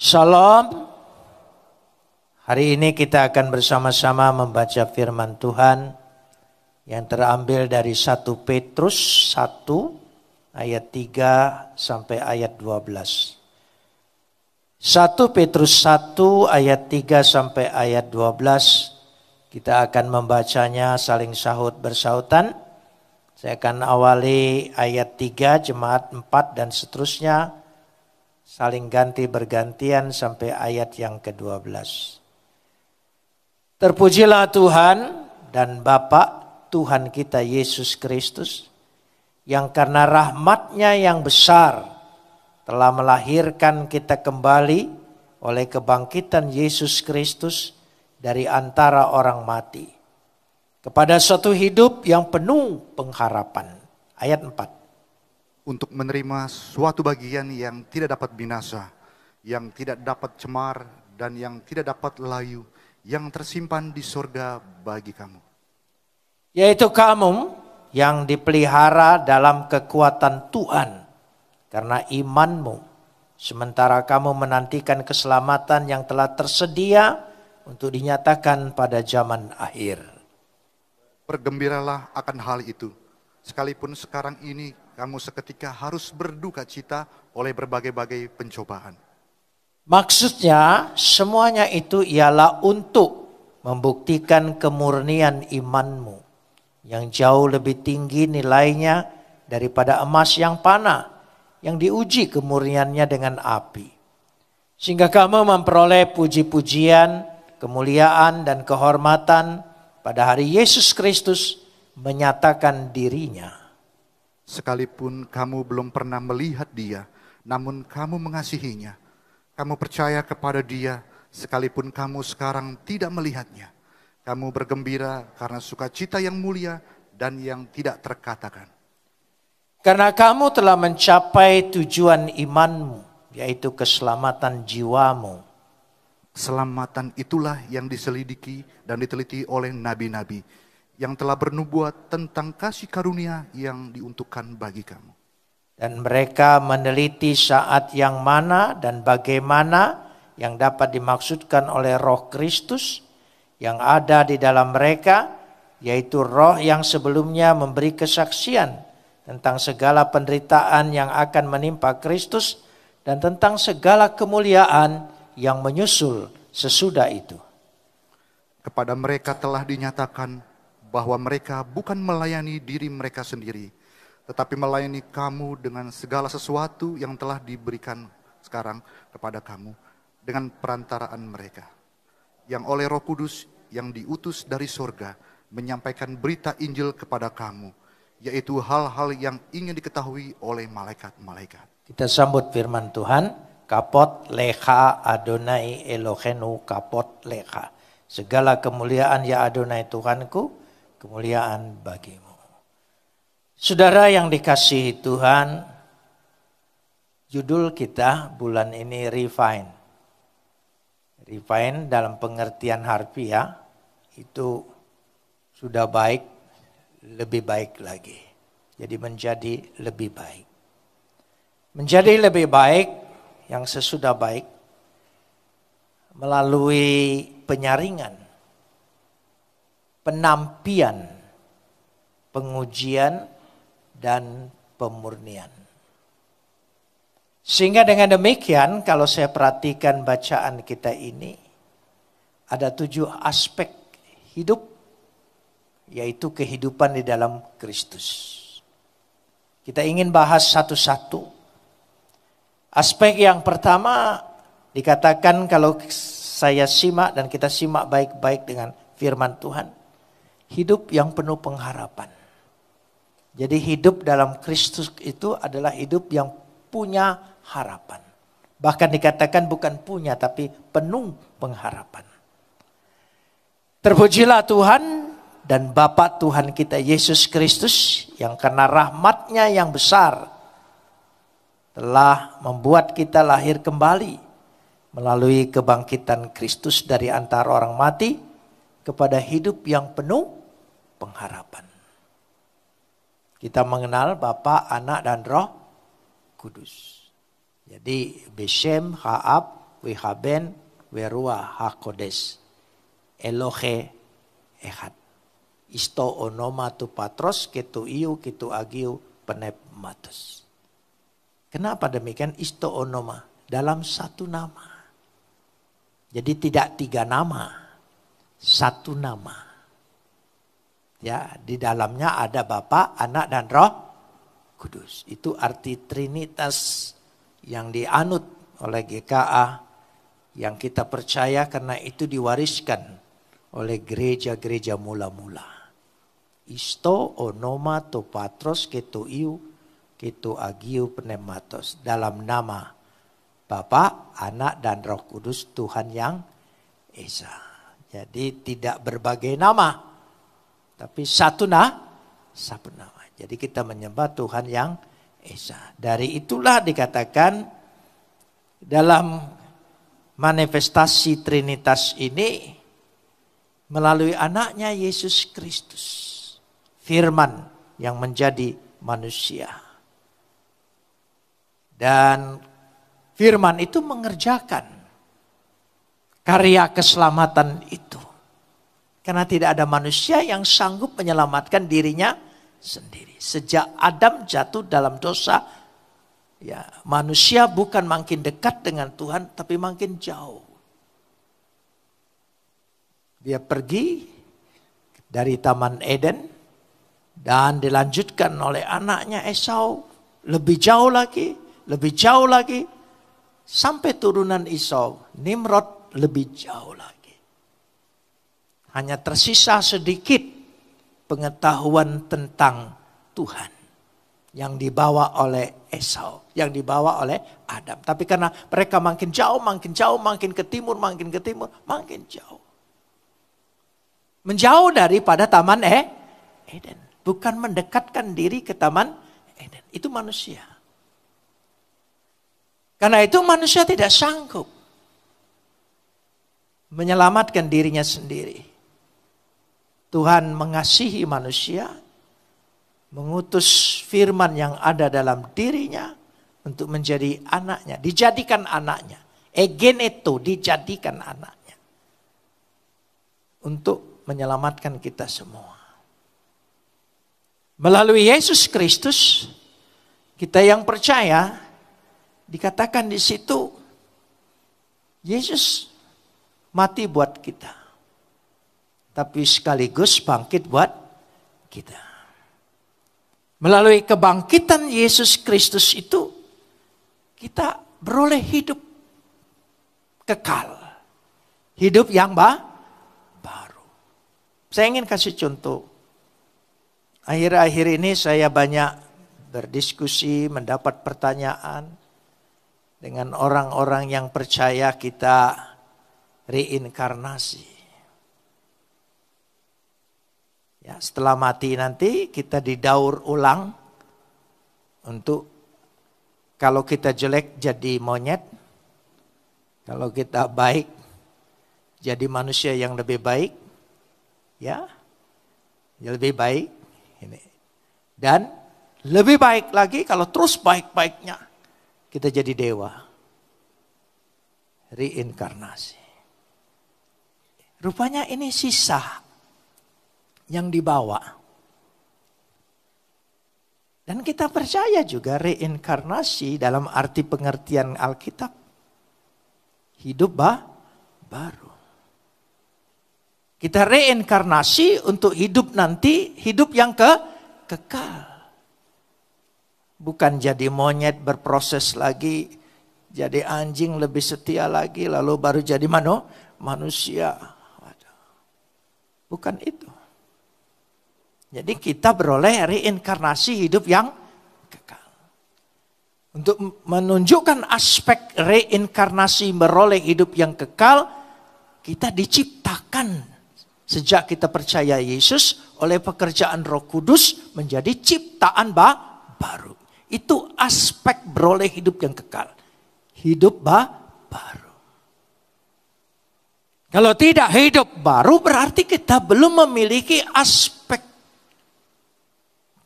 Shalom. Hari ini kita akan bersama-sama membaca firman Tuhan yang terambil dari 1 Petrus 1 ayat 3 sampai ayat 12. 1 Petrus 1 ayat 3 sampai ayat 12. Kita akan membacanya saling sahut bersautan. Saya akan awali ayat 3, jemaat 4 dan seterusnya. Saling ganti bergantian sampai ayat yang ke-12. Terpujilah Tuhan dan Bapa Tuhan kita Yesus Kristus, yang karena rahmat-Nya yang besar telah melahirkan kita kembali oleh kebangkitan Yesus Kristus dari antara orang mati, kepada suatu hidup yang penuh pengharapan. Ayat 4. Untuk menerima suatu bagian yang tidak dapat binasa, yang tidak dapat cemar, dan yang tidak dapat layu, yang tersimpan di sorga bagi kamu. Yaitu kamu yang dipelihara dalam kekuatan Tuhan karena imanmu, sementara kamu menantikan keselamatan yang telah tersedia untuk dinyatakan pada zaman akhir. Bergembiralah akan hal itu, sekalipun sekarang ini kamu seketika harus berduka cita oleh berbagai-bagai pencobaan. Maksudnya semuanya itu ialah untuk membuktikan kemurnian imanmu yang jauh lebih tinggi nilainya daripada emas yang panah yang diuji kemurniannya dengan api. Sehingga kamu memperoleh puji-pujian, kemuliaan dan kehormatan pada hari Yesus Kristus menyatakan dirinya. Sekalipun kamu belum pernah melihat Dia, namun kamu mengasihinya. Kamu percaya kepada Dia, sekalipun kamu sekarang tidak melihatnya. Kamu bergembira karena sukacita yang mulia dan yang tidak terkatakan. Karena kamu telah mencapai tujuan imanmu, yaitu keselamatan jiwamu. Keselamatan itulah yang diselidiki dan diteliti oleh nabi-nabi, yang telah bernubuat tentang kasih karunia yang diuntukkan bagi kamu. Dan mereka meneliti saat yang mana dan bagaimana yang dapat dimaksudkan oleh Roh Kristus yang ada di dalam mereka, yaitu roh yang sebelumnya memberi kesaksian tentang segala penderitaan yang akan menimpa Kristus dan tentang segala kemuliaan yang menyusul sesudah itu. Kepada mereka telah dinyatakan bahwa mereka bukan melayani diri mereka sendiri, tetapi melayani kamu dengan segala sesuatu yang telah diberikan sekarang kepada kamu dengan perantaraan mereka, yang oleh Roh Kudus yang diutus dari sorga menyampaikan berita Injil kepada kamu, yaitu hal-hal yang ingin diketahui oleh malaikat-malaikat. Kita sambut firman Tuhan. Kapot lecha Adonai Elohenu kapot lecha. Segala kemuliaan ya Adonai Tuhanku, kemuliaan bagimu. Saudara yang dikasihi Tuhan, judul kita bulan ini Refine. Refine dalam pengertian harfiah itu sudah baik, lebih baik lagi. Jadi menjadi lebih baik. Menjadi lebih baik yang sesudah baik melalui penyaringan, penampian, pengujian, dan pemurnian. Sehingga dengan demikian kalau saya perhatikan bacaan kita ini, ada 7 aspek hidup, yaitu kehidupan di dalam Kristus. Kita ingin bahas satu-satu. Aspek yang pertama dikatakan kalau saya simak dan kita simak baik-baik dengan firman Tuhan. Hidup yang penuh pengharapan. Jadi hidup dalam Kristus itu adalah hidup yang punya harapan. Bahkan dikatakan bukan punya tapi penuh pengharapan. Terpujilah Tuhan dan Bapa Tuhan kita Yesus Kristus yang karena rahmat-Nya yang besar telah membuat kita lahir kembali melalui kebangkitan Kristus dari antara orang mati kepada hidup yang penuh pengharapan. Kita mengenal Bapa, Anak, dan Roh Kudus. Jadi Beshem, Ha'ab, Wihaben, Werua, Hakodes, Elohe, Ehad. Isto onoma tu patros, ketu iu, ketu agiu, penematus. Kenapa demikian? Isto onoma, dalam satu nama. Jadi tidak 3 nama, 1 nama. Ya, di dalamnya ada Bapa, Anak, dan Roh Kudus. Itu arti Trinitas yang dianut oleh GKA, yang kita percaya karena itu diwariskan oleh gereja-gereja mula-mula. Isto onoma to patros keto iu keto agiu pneumatos. Dalam nama Bapa, Anak, dan Roh Kudus, Tuhan yang Esa. Jadi tidak berbagai nama, tapi satu nama. Jadi kita menyembah Tuhan yang Esa. Dari itulah dikatakan dalam manifestasi Trinitas ini melalui anaknya Yesus Kristus. Firman yang menjadi manusia. Dan firman itu mengerjakan karya keselamatan itu. Karena tidak ada manusia yang sanggup menyelamatkan dirinya sendiri. Sejak Adam jatuh dalam dosa, ya, manusia bukan makin dekat dengan Tuhan, tapi makin jauh. Dia pergi dari Taman Eden dan dilanjutkan oleh anaknya Esau lebih jauh lagi, sampai turunan Esau, Nimrod lebih jauh lagi. Hanya tersisa sedikit pengetahuan tentang Tuhan yang dibawa oleh Esau, yang dibawa oleh Adam. Tapi karena mereka makin jauh, makin ke timur, makin jauh. Menjauh daripada Taman Eden. Bukan mendekatkan diri ke Taman Eden. Itu manusia. Karena itu manusia tidak sanggup menyelamatkan dirinya sendiri. Tuhan mengasihi manusia, mengutus firman yang ada dalam dirinya untuk menjadi anaknya. Dijadikan anaknya. Egeneto, dijadikan anaknya. Untuk menyelamatkan kita semua. Melalui Yesus Kristus, kita yang percaya, dikatakan di situ, Yesus mati buat kita. Tapi sekaligus bangkit buat kita. Melalui kebangkitan Yesus Kristus itu, kita beroleh hidup kekal. Hidup yang baru. Saya ingin kasih contoh. Akhir-akhir ini saya banyak berdiskusi, mendapat pertanyaan dengan orang-orang yang percaya kita reinkarnasi. Ya, setelah mati nanti kita didaur ulang untuk kalau kita jelek jadi monyet, kalau kita baik jadi manusia yang lebih baik, ya lebih baik. Ini. Dan lebih baik lagi kalau terus baik-baiknya kita jadi dewa. Reinkarnasi. Rupanya ini sisa yang dibawa. Dan kita percaya juga reinkarnasi dalam arti pengertian Alkitab. Hidup baru. Kita reinkarnasi untuk hidup nanti, hidup yang kekal. Bukan jadi monyet berproses lagi, jadi anjing lebih setia lagi, lalu baru jadi manusia. Bukan itu. Jadi kita beroleh reinkarnasi hidup yang kekal. Untuk menunjukkan aspek reinkarnasi beroleh hidup yang kekal, kita diciptakan. Sejak kita percaya Yesus oleh pekerjaan Roh Kudus menjadi ciptaan baru. Itu aspek beroleh hidup yang kekal. Hidup baru. Kalau tidak hidup baru berarti kita belum memiliki aspek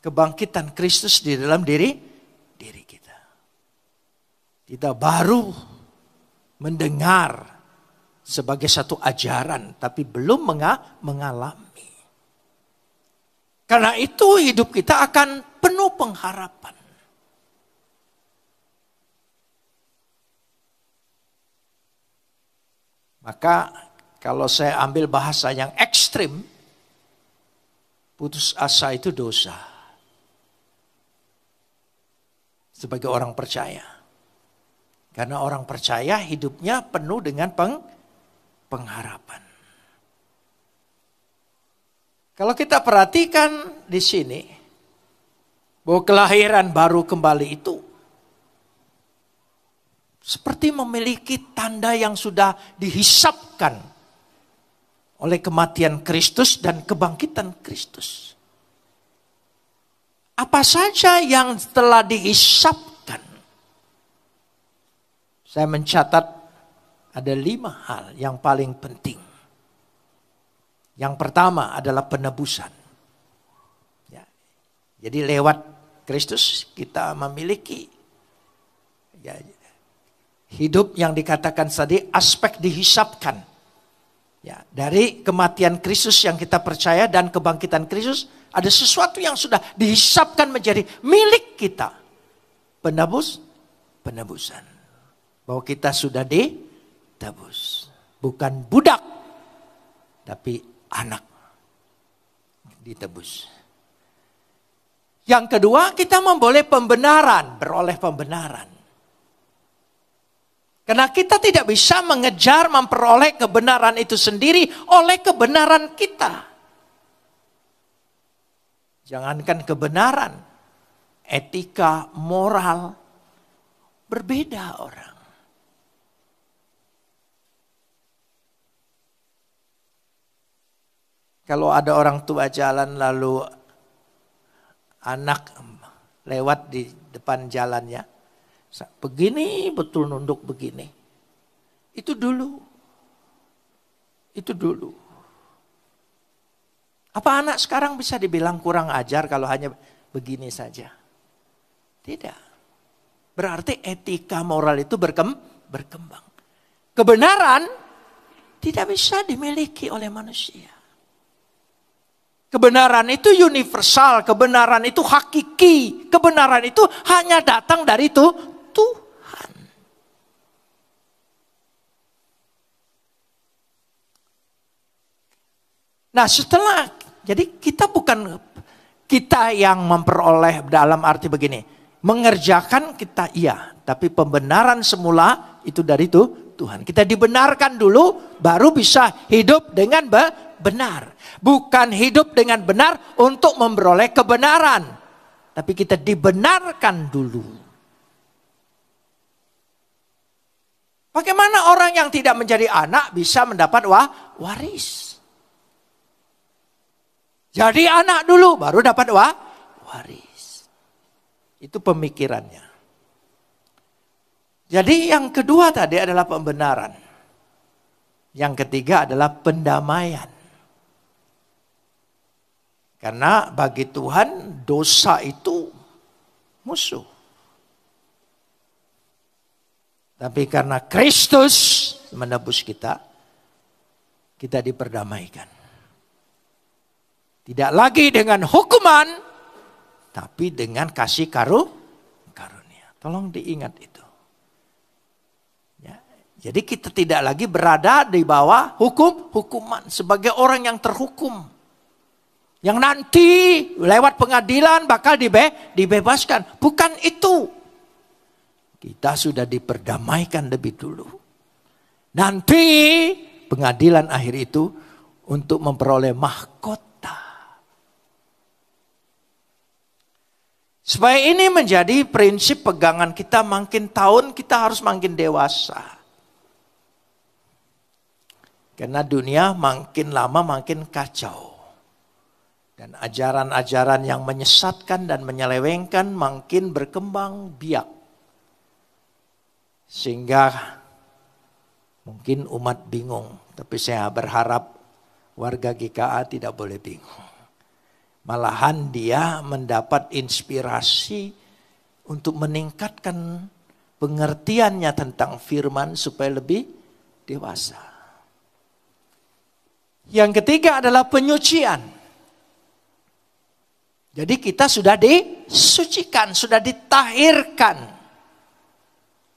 kebangkitan Kristus di dalam diri kita. Kita baru mendengar sebagai satu ajaran, tapi belum mengalami. Karena itu hidup kita akan penuh pengharapan. Maka kalau saya ambil bahasa yang ekstrim, putus asa itu dosa. Sebagai orang percaya. Karena orang percaya hidupnya penuh dengan pengharapan. Kalau kita perhatikan di sini, bahwa kelahiran baru kembali itu seperti memiliki tanda yang sudah dihisapkan oleh kematian Kristus dan kebangkitan Kristus. Apa saja yang telah dihisapkan? Saya mencatat ada 5 hal yang paling penting. Yang pertama adalah penebusan. Ya. Jadi lewat Kristus kita memiliki ya, hidup yang dikatakan tadi aspek dihisapkan. Ya, dari kematian Kristus yang kita percaya dan kebangkitan Kristus ada sesuatu yang sudah dihisapkan menjadi milik kita. Penebusan. Bahwa kita sudah ditebus. Bukan budak, tapi anak ditebus. Yang kedua, kita beroleh pembenaran. Karena kita tidak bisa mengejar memperoleh kebenaran itu sendiri oleh kebenaran kita. Jangankan kebenaran, etika, moral, berbeda orang. Kalau ada orang tua jalan lalu anak lewat di depan jalannya, begini betul nunduk begini. Itu dulu. Apa anak sekarang bisa dibilang kurang ajar kalau hanya begini saja? Tidak. Berarti etika moral itu berkembang. Kebenaran tidak bisa dimiliki oleh manusia. Kebenaran itu universal, kebenaran itu hakiki, kebenaran itu hanya datang dari Tuhan. Nah setelah, jadi kita bukan kita yang memperoleh dalam arti begini, mengerjakan kita iya, tapi pembenaran semula itu dari Tuhan. Kita dibenarkan dulu, baru bisa hidup dengan benar. Bukan hidup dengan benar untuk memperoleh kebenaran. Tapi kita dibenarkan dulu. Bagaimana orang yang tidak menjadi anak bisa mendapat waris? Jadi anak dulu baru dapat waris. Itu pemikirannya. Jadi yang kedua tadi adalah pembenaran. Yang ketiga adalah pendamaian. Karena bagi Tuhan dosa itu musuh. Tapi karena Kristus menebus kita, kita diperdamaikan. Tidak lagi dengan hukuman, tapi dengan kasih karunia. Tolong diingat itu. Ya, jadi kita tidak lagi berada di bawah hukuman sebagai orang yang terhukum. Yang nanti lewat pengadilan bakal dibebaskan. Bukan itu. Kita sudah diperdamaikan lebih dulu. Nanti pengadilan akhir itu untuk memperoleh mahkota. Supaya ini menjadi prinsip pegangan kita, makin tahun kita harus makin dewasa. Karena dunia makin lama makin kacau. Dan ajaran-ajaran yang menyesatkan dan menyelewengkan makin berkembang biak. Sehingga mungkin umat bingung. Tapi saya berharap warga GKA tidak boleh bingung. Malahan dia mendapat inspirasi untuk meningkatkan pengertiannya tentang firman supaya lebih dewasa. Yang ketiga adalah penyucian. Jadi kita sudah disucikan, sudah ditahirkan.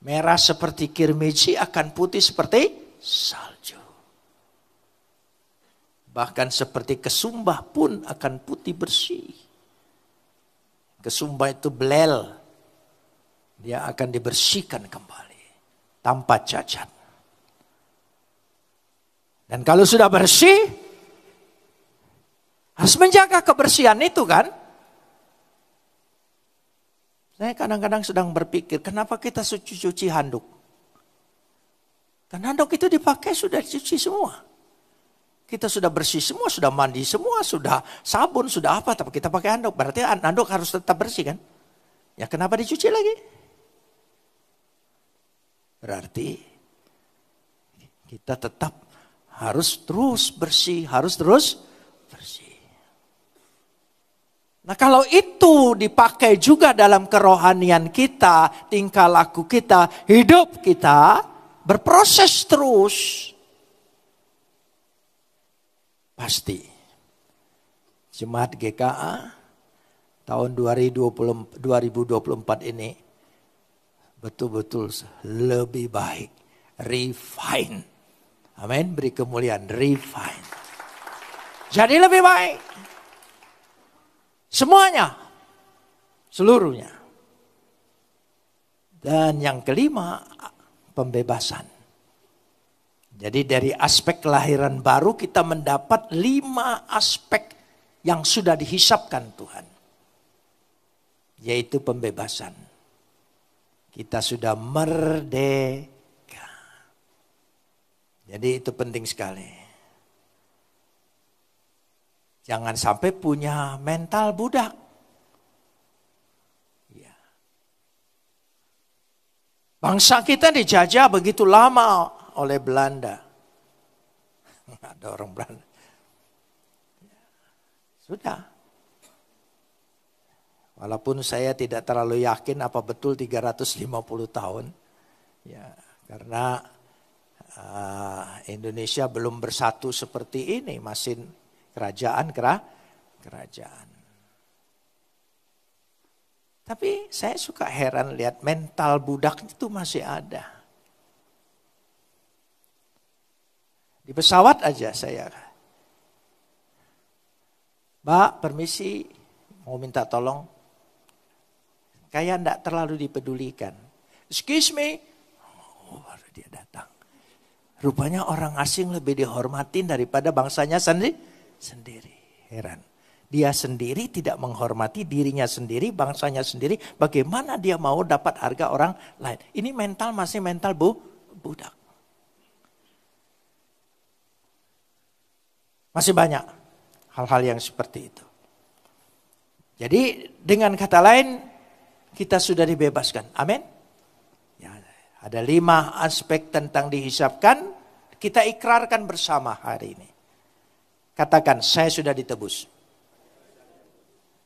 Merah seperti kirmiji akan putih seperti salju. Bahkan seperti kesumbah pun akan putih bersih. Kesumbah itu belel. Dia akan dibersihkan kembali. Tanpa cacat. Dan kalau sudah bersih, harus menjaga kebersihan itu kan. Saya kadang-kadang sedang berpikir, kenapa kita cuci handuk? Karena handuk itu dipakai sudah dicuci semua. Kita sudah bersih semua, sudah mandi semua, sudah sabun, sudah apa. Tapi kita pakai handuk, berarti handuk harus tetap bersih kan. Ya kenapa dicuci lagi? Berarti kita tetap harus terus bersih, harus terus bersih. Nah kalau itu dipakai juga dalam kerohanian kita, tingkah laku kita, hidup kita berproses terus. Pasti Jemaat GKA tahun 2024 ini betul-betul lebih baik. Refine. Amin, beri kemuliaan, refine. Jadi lebih baik. Semuanya. Seluruhnya. Dan yang kelima, pembebasan. Jadi dari aspek kelahiran baru kita mendapat 5 aspek yang sudah dihisapkan Tuhan. Yaitu pembebasan. Kita sudah merdeka. Jadi itu penting sekali. Jangan sampai punya mental budak. Ya. Bangsa kita dijajah begitu lama oleh Belanda. Ada orang Belanda. Sudah. Walaupun saya tidak terlalu yakin apa betul 350 tahun. Ya, karena Indonesia belum bersatu seperti ini, masih kerajaan. Tapi saya suka heran lihat mental budak itu masih ada. Di pesawat aja saya. Mbak, permisi, mau minta tolong. Kayak enggak terlalu dipedulikan. Excuse me. Oh, baru dia datang. Rupanya orang asing lebih dihormatin daripada bangsanya sendiri. Heran. Dia sendiri tidak menghormati dirinya sendiri, bangsanya sendiri. Bagaimana dia mau dapat harga orang lain? Ini mental masih mental budak. Masih banyak hal-hal yang seperti itu. Jadi dengan kata lain kita sudah dibebaskan. Amin. Ya, ada 5 aspek tentang dihisapkan. Kita ikrarkan bersama hari ini. Katakan, saya sudah ditebus.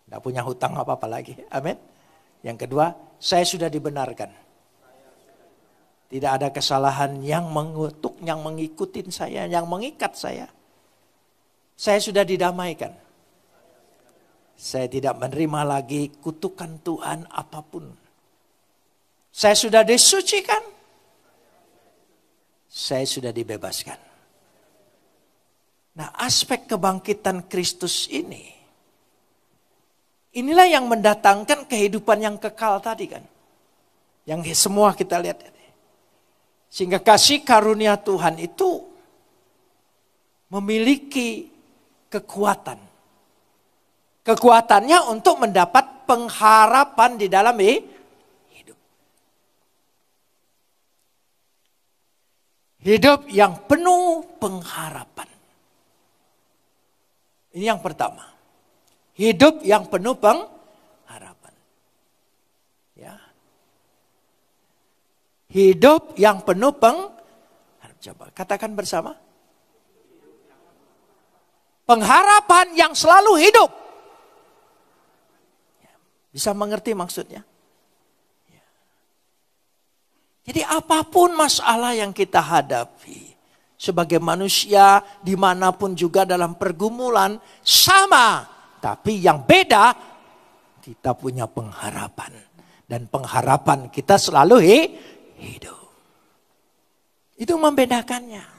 Tidak punya hutang apa-apa lagi. Amin. Yang kedua, saya sudah dibenarkan. Tidak ada kesalahan yang mengutuk, yang mengikuti saya, yang mengikat saya. Saya sudah didamaikan. Saya tidak menerima lagi kutukan Tuhan apapun. Saya sudah disucikan. Saya sudah dibebaskan. Nah, aspek kebangkitan Kristus ini, inilah yang mendatangkan kehidupan yang kekal tadi kan. Yang semua kita lihat. Sehingga kasih karunia Tuhan itu memiliki kekuatan. Kekuatannya untuk mendapat pengharapan di dalam hidup. Hidup yang penuh pengharapan. Ini yang pertama. Hidup yang penuh pengharapan. Ya. Hidup yang penuh pengharapan. Coba katakan bersama. Pengharapan yang selalu hidup. Bisa mengerti maksudnya? Jadi apapun masalah yang kita hadapi, sebagai manusia dimanapun juga dalam pergumulan sama. Tapi yang beda, kita punya pengharapan. Dan pengharapan kita selalu hidup. Itu membedakannya.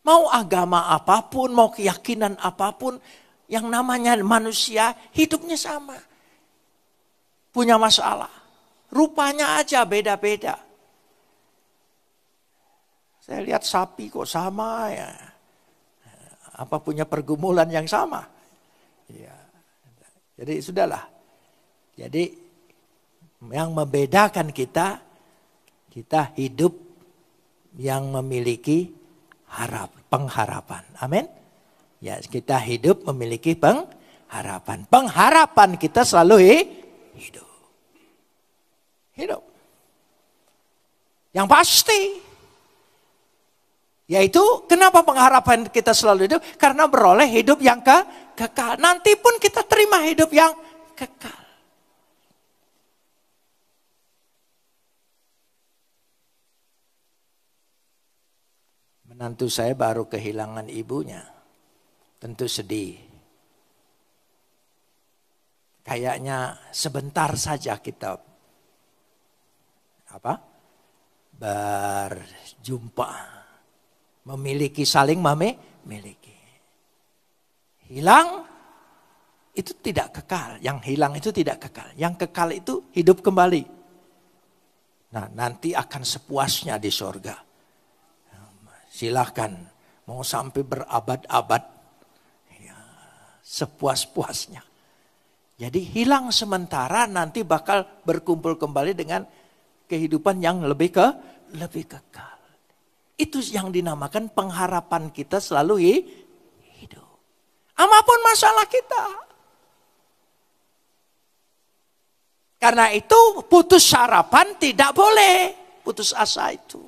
Mau agama apapun, mau keyakinan apapun, yang namanya manusia hidupnya sama. Punya masalah. Rupanya aja beda-beda. Saya lihat sapi kok sama ya. Apa punya pergumulan yang sama? Ya. Jadi sudahlah. Jadi yang membedakan kita hidup yang memiliki pengharapan. Amin. Ya, kita hidup memiliki pengharapan. Pengharapan kita selalu hidup. Hidup. Yang pasti. Yaitu kenapa pengharapan kita selalu hidup? Karena beroleh hidup yang kekal. Nanti pun kita terima hidup yang kekal. Menantu saya baru kehilangan ibunya. Tentu sedih. Kayaknya sebentar saja kita berjumpa, memiliki, saling memiliki. Hilang itu tidak kekal, yang hilang itu tidak kekal, yang kekal itu hidup kembali. Nah, nanti akan sepuasnya di sorga. Silahkan mau sampai berabad-abad, ya, sepuas-puasnya. Jadi hilang sementara, nanti bakal berkumpul kembali dengan kehidupan yang lebih kekal. Itu yang dinamakan pengharapan kita selalu hidup. Apapun masalah kita. Karena itu putus harapan tidak boleh. Putus asa itu.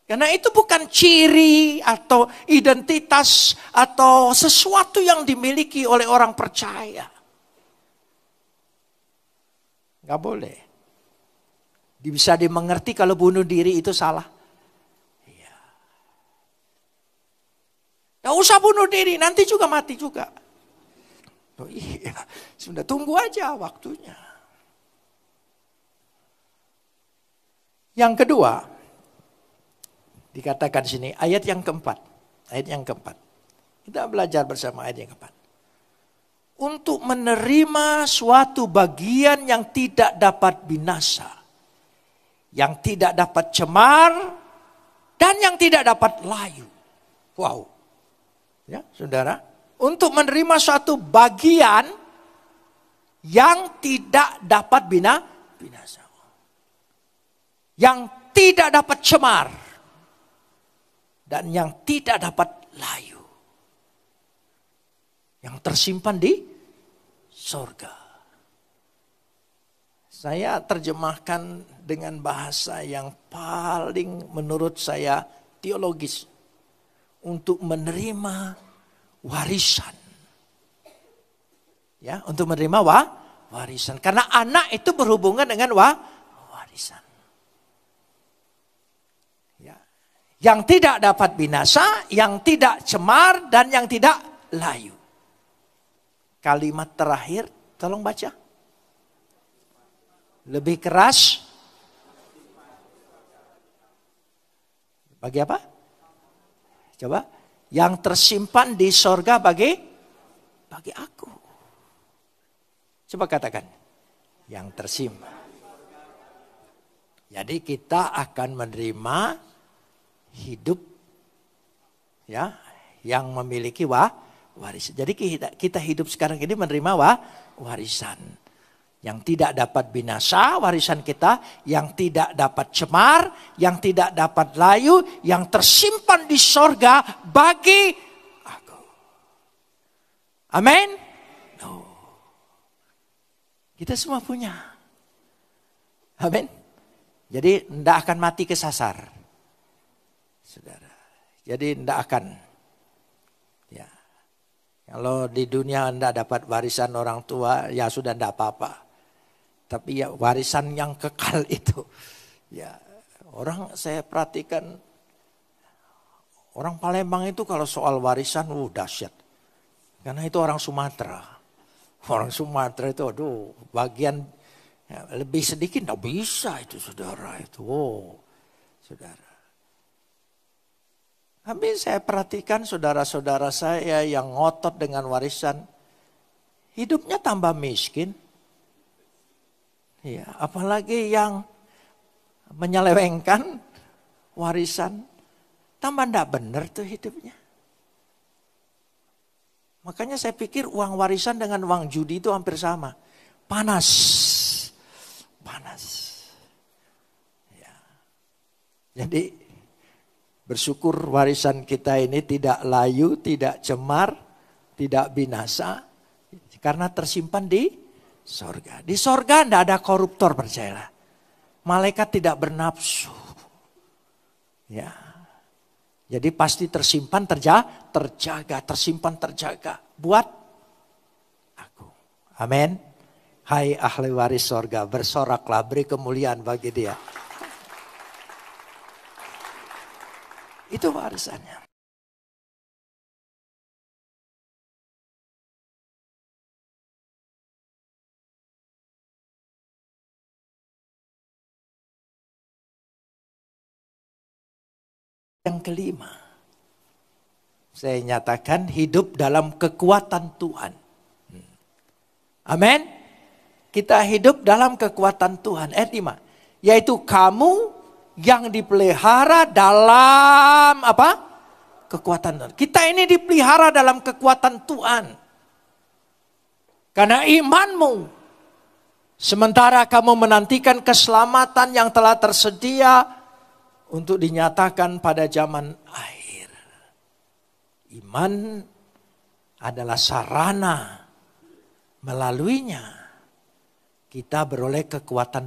Karena itu bukan ciri atau identitas atau sesuatu yang dimiliki oleh orang percaya. Gak boleh. Bisa dimengerti kalau bunuh diri itu salah. Iya. Gak usah bunuh diri, nanti juga mati juga. Oh iya, sudah tunggu aja waktunya. Yang kedua, dikatakan sini ayat yang keempat. Ayat yang keempat. Kita belajar bersama ayat yang keempat. Untuk menerima suatu bagian yang tidak dapat binasa. Yang tidak dapat cemar dan yang tidak dapat layu. Wow. Ya, saudara. Untuk menerima suatu bagian yang tidak dapat binasa. Yang tidak dapat cemar. Dan yang tidak dapat layu. Yang tersimpan di sorga. Saya terjemahkan dengan bahasa yang paling menurut saya teologis. Untuk menerima warisan. Ya, untuk menerima warisan. Karena anak itu berhubungan dengan warisan. Ya. Yang tidak dapat binasa, yang tidak cemar, dan yang tidak layu. Kalimat terakhir, tolong baca. Lebih keras. Bagi apa? Coba. Yang tersimpan di sorga bagi aku. Coba katakan. Yang tersimpan. Jadi kita akan menerima hidup ya yang memiliki warisan. Jadi kita hidup sekarang ini menerima warisan. Yang tidak dapat binasa, warisan kita. Yang tidak dapat cemar, yang tidak dapat layu, yang tersimpan di sorga bagi aku. Amin? No. Kita semua punya. Amin? Jadi tidak akan mati kesasar. Saudara. Jadi tidak akan. Ya. Kalau di dunia tidak dapat warisan orang tua, ya sudah tidak apa-apa. Tapi ya warisan yang kekal itu. Ya, orang saya perhatikan, orang Palembang itu kalau soal warisan, dahsyat. Karena itu orang Sumatera. Orang Sumatera itu, bagian ya, lebih sedikit tidak bisa itu saudara itu. Saudara. Tapi saya perhatikan saudara-saudara saya yang ngotot dengan warisan, hidupnya tambah miskin. Ya, apalagi yang menyelewengkan warisan, tambah tidak benar tuh hidupnya. Makanya saya pikir uang warisan dengan uang judi itu hampir sama. Panas. Ya. Jadi bersyukur warisan kita ini tidak layu, tidak cemar, tidak binasa. Karena tersimpan di sorga. Di sorga tidak ada koruptor, percayalah. Malaikat tidak bernafsu. Ya. Jadi pasti tersimpan, terjaga, tersimpan, terjaga. Buat aku. Amin. Hai ahli waris sorga, bersoraklah, beri kemuliaan bagi dia. Itu warisannya. Yang kelima, saya nyatakan hidup dalam kekuatan Tuhan. Amin. Kita hidup dalam kekuatan Tuhan. Ayat 5. Yaitu kamu yang dipelihara dalam apa? Kekuatan Tuhan. Kita ini dipelihara dalam kekuatan Tuhan. Karena imanmu. Sementara kamu menantikan keselamatan yang telah tersedia untuk dinyatakan pada zaman akhir. Iman adalah sarana melaluinya kita beroleh kekuatan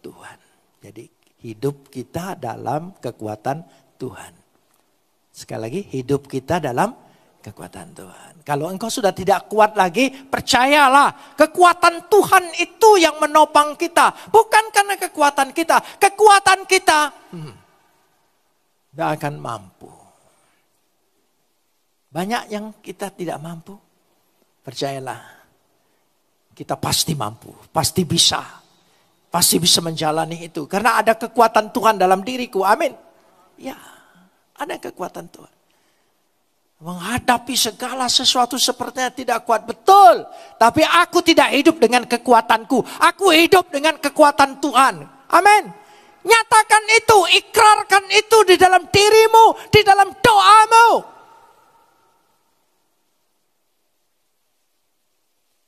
Tuhan. Jadi hidup kita dalam kekuatan Tuhan. Sekali lagi, hidup kita dalam kekuatan Tuhan. Kalau engkau sudah tidak kuat lagi, percayalah, kekuatan Tuhan itu yang menopang kita. Bukan karena kekuatan kita. Kekuatan kita tidak akan mampu. Banyak yang kita tidak mampu. Percayalah, kita pasti mampu, pasti bisa. Pasti bisa menjalani itu. Karena ada kekuatan Tuhan dalam diriku. Amin. Ya, ada kekuatan Tuhan. Menghadapi segala sesuatu sepertinya tidak kuat. Betul. Tapi aku tidak hidup dengan kekuatanku. Aku hidup dengan kekuatan Tuhan. Amin. Nyatakan itu, ikrarkan itu di dalam dirimu, di dalam doamu.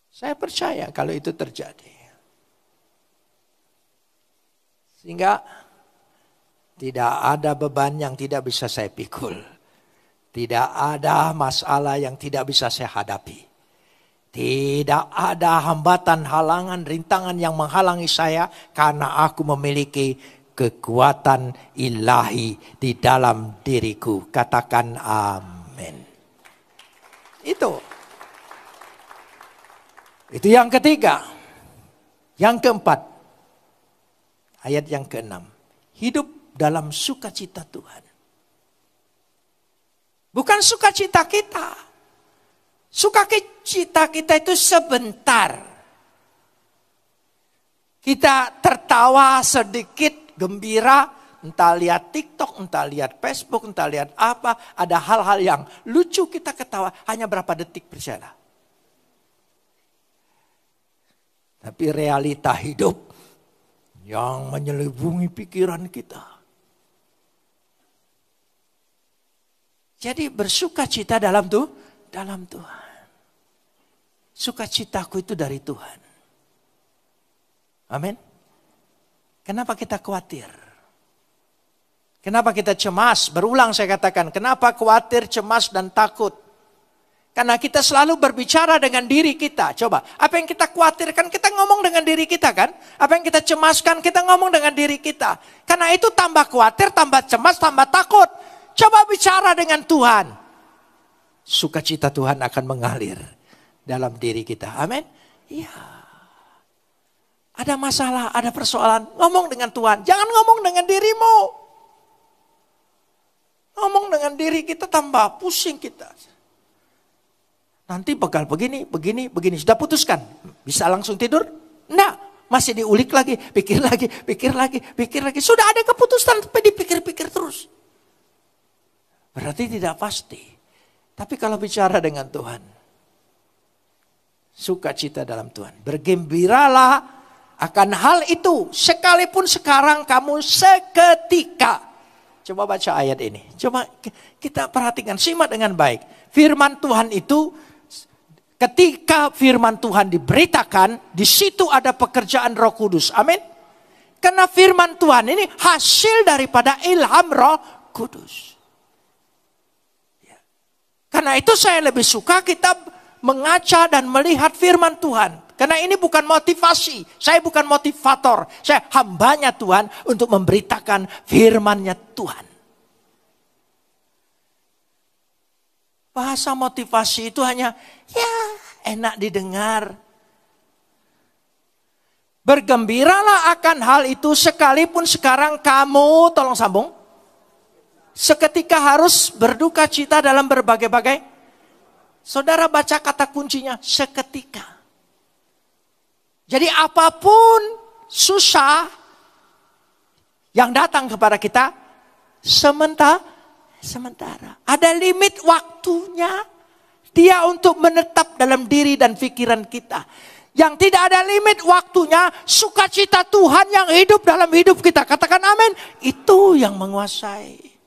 Saya percaya kalau itu terjadi. Sehingga tidak ada beban yang tidak bisa saya pikul. Tidak ada masalah yang tidak bisa saya hadapi. Tidak ada hambatan, halangan, rintangan yang menghalangi saya. Karena aku memiliki kekuatan ilahi di dalam diriku. Katakan amin. Itu yang ketiga. Yang keempat. Ayat yang ke-6. Hidup dalam sukacita Tuhan. Bukan sukacita kita. Sukacita kita itu sebentar. Kita tertawa sedikit, gembira. Entah lihat TikTok, entah lihat Facebook, entah lihat apa. Ada hal-hal yang lucu kita ketawa. Hanya berapa detik, percayalah. Tapi realita hidup yang menyelubungi pikiran kita. Jadi bersukacita dalam Tuhan. Sukacitaku itu dari Tuhan. Amin. Kenapa kita khawatir? Kenapa kita cemas? Berulang saya katakan, kenapa khawatir, cemas dan takut? Karena kita selalu berbicara dengan diri kita. Coba, apa yang kita khawatirkan, kita ngomong dengan diri kita kan? Apa yang kita cemaskan, kita ngomong dengan diri kita. Karena itu tambah khawatir, tambah cemas, tambah takut. Coba bicara dengan Tuhan. Sukacita Tuhan akan mengalir dalam diri kita. Amin. Iya. Ada masalah, ada persoalan, ngomong dengan Tuhan. Jangan ngomong dengan dirimu. Ngomong dengan diri kita tambah pusing kita. Nanti bakal begini, begini, begini. Sudah putuskan? Bisa langsung tidur? Enggak, masih diulik lagi, pikir lagi, pikir lagi, pikir lagi. Sudah ada keputusan, tapi dipikir-pikir terus. Berarti tidak pasti. Tapi kalau bicara dengan Tuhan, sukacita dalam Tuhan. Bergembiralah akan hal itu, sekalipun sekarang kamu seketika. Coba baca ayat ini. Coba kita perhatikan, simak dengan baik. Firman Tuhan itu, ketika firman Tuhan diberitakan, di situ ada pekerjaan Roh Kudus. Amin. Karena firman Tuhan ini hasil daripada ilham Roh Kudus. Karena itu saya lebih suka kita mengaca dan melihat firman Tuhan. Karena ini bukan motivasi. Saya bukan motivator. Saya hambanya Tuhan untuk memberitakan firman-Nya Tuhan. Bahasa motivasi itu hanya ya enak didengar. Bergembiralah akan hal itu sekalipun sekarang kamu, tolong sambung. Seketika harus berduka cita dalam berbagai-bagai. Saudara baca kata kuncinya seketika. Jadi apapun susah yang datang kepada kita sementara. Ada limit waktunya dia untuk menetap dalam diri dan pikiran kita. Yang tidak ada limit waktunya sukacita Tuhan yang hidup dalam hidup kita. Katakan amin. Itu yang menguasai.